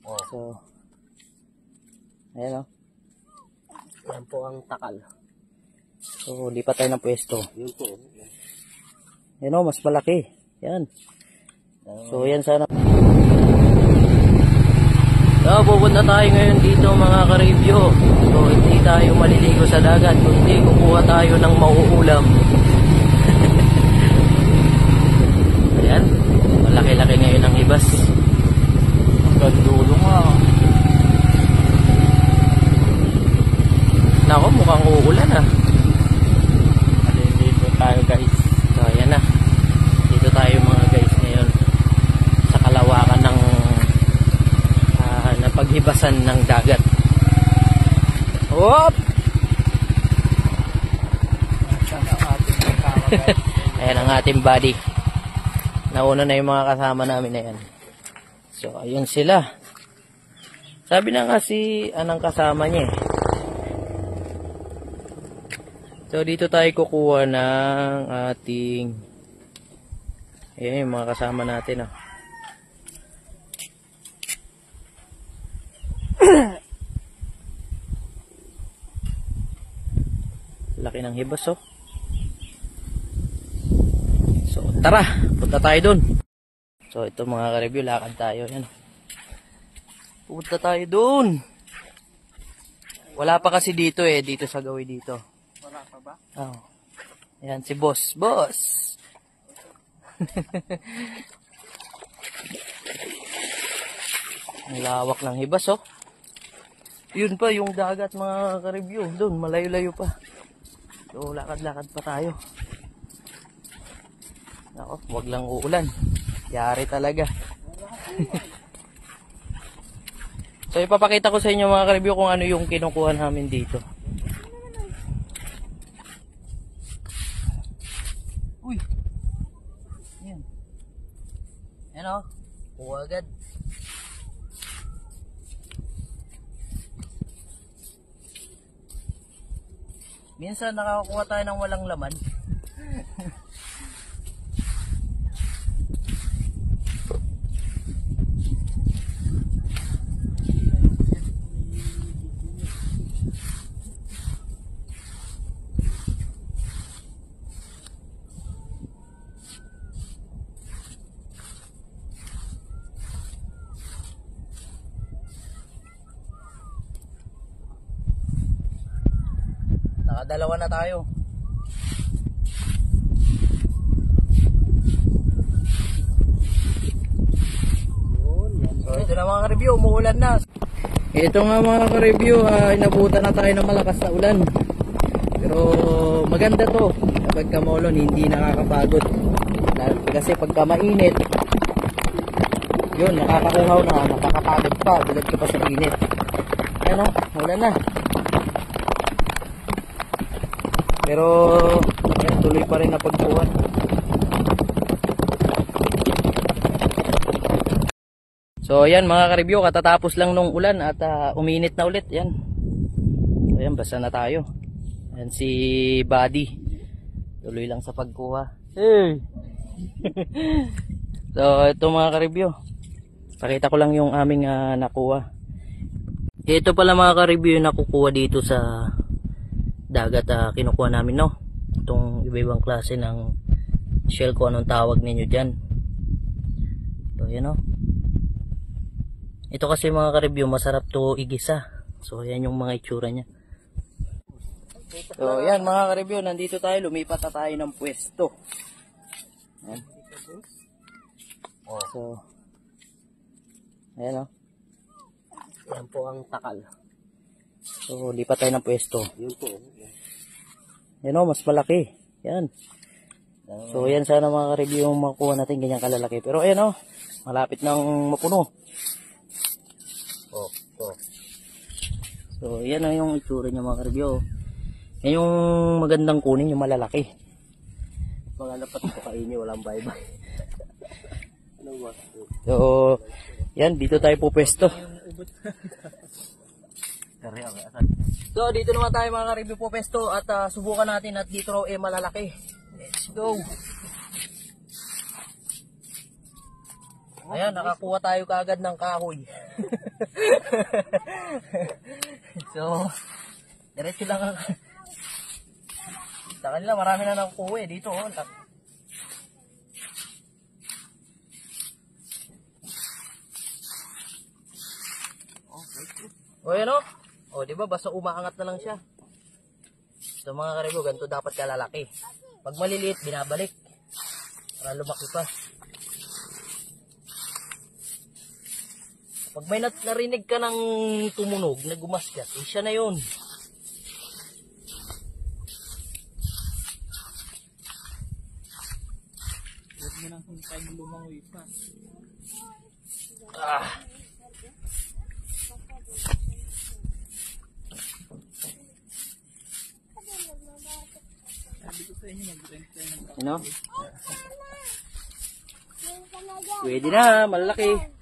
So, ayan o. Yan po ang takal. So, lipat tayo ng pwesto. Yun po. Yan o, mas malaki. Yan. So, yan sana. So, pupunta tayo ngayon dito mga ka-review. So, hindi tayo maliligo sa dagat, kundi kukuha tayo ng mauulam. Ayan. Malaki-laki ngayon ang ibas. Ang dulo nga. Nako, mukhang uulan ah. Dito tayo guys. So, ayan na. Dito tayo mga guys ngayon sa kalawakan ng paghibasan ng dagat. Hop! Ayan ang ating body. Nauna na yung mga kasama namin na yan. So, ayun sila. Sabi na nga si anang kasama niya eh. So, dito tayo kukuha ng ating ayan yung mga kasama natin oh. Laki ng hibas oh. So, tara, punta tayo dun. So, ito mga ka-review, lakad tayo. Yan. Punta tayo dun. Wala pa kasi dito eh, dito sa gawin dito. Wala pa ba? Oh. Yan si boss. Boss! Ang lawak ng hibas oh. Yun pa, yung dagat mga ka-review. Dun, malayo-layo pa. So, lakad-lakad pa tayo. Ako, wag lang uulan. Yari talaga. So, ipapakita ko sa inyo mga ka-review kung ano yung kinukuha namin dito. Uy! Yan. Yan o. Kuha agad. Minsan nakakakuha tayo ng walang laman. Nakadalawa na tayo. So ito na mga ka-review, umuulan na. Ito nga mga ka-review, inabutan na tayo ng malakas na ulan. Pero maganda to. Kapag kamulon, hindi nakakapagod. Kasi pagka mainit, yun, nakakakuhaw na, nakakapagod pa, bilad ka pa sa init. Ayan o, ulan na. Pero yan, tuloy pa rin na pagkuha. So yan mga ka-review, katatapos lang nung ulan at uminit na ulit. Yan. So yan, basta na tayo. Yan si Buddy. Tuloy lang sa pagkuha. Hey! So ito mga ka-review, pakita ko lang yung aming nakuha. Ito pala mga ka-review yung nakukuha dito sa dagat, kinukuha namin no. Itong iba-ibang klase ng shell, kung anong tawag ninyo dyan. So yan o. Ito kasi mga ka-review, masarap to igisa. So yan yung mga itsura nya. So yan mga ka-review, nandito tayo, lumipat na tayo ng pwesto. Yan. So ayan o. Yan po ang takal. So lipat tayo ng pwesto. Yun po. Yan o, mas malaki. Yan. So yan sana mga ka-review yung makuha natin ganyan kalalaki. Pero ayan o, malapit nang mapuno. So yan o yung itsura niya mga ka-review. Yan yung magandang kunin, yung malalaki. Mga lapat ko kainin, walang bye-bye. So yan, dito tayo po pwesto. So dito naman tayo mga ka-review po pwesto at subukan natin at dito raw malalaki. Let's go. Ayan, nakakuha tayo kaagad ng kahoy. So, diretso lang ang... Sa kanila, marami na nakukuha eh. Dito, oh. O, yan o. O, di ba? Basta umaangat na lang siya. So, mga karibyo, ganito dapat kalalaki. Pag maliliit, binabalik. Para lumaki pa. Pag may narinig ka ng tumunog na gumasgat, eh, siya na yun. Huwag mo nang hintay mo lumangoy pa. Ah. Sabi ko sa inyo, mag-rent kayo ng Ano? Pwede na, malaki.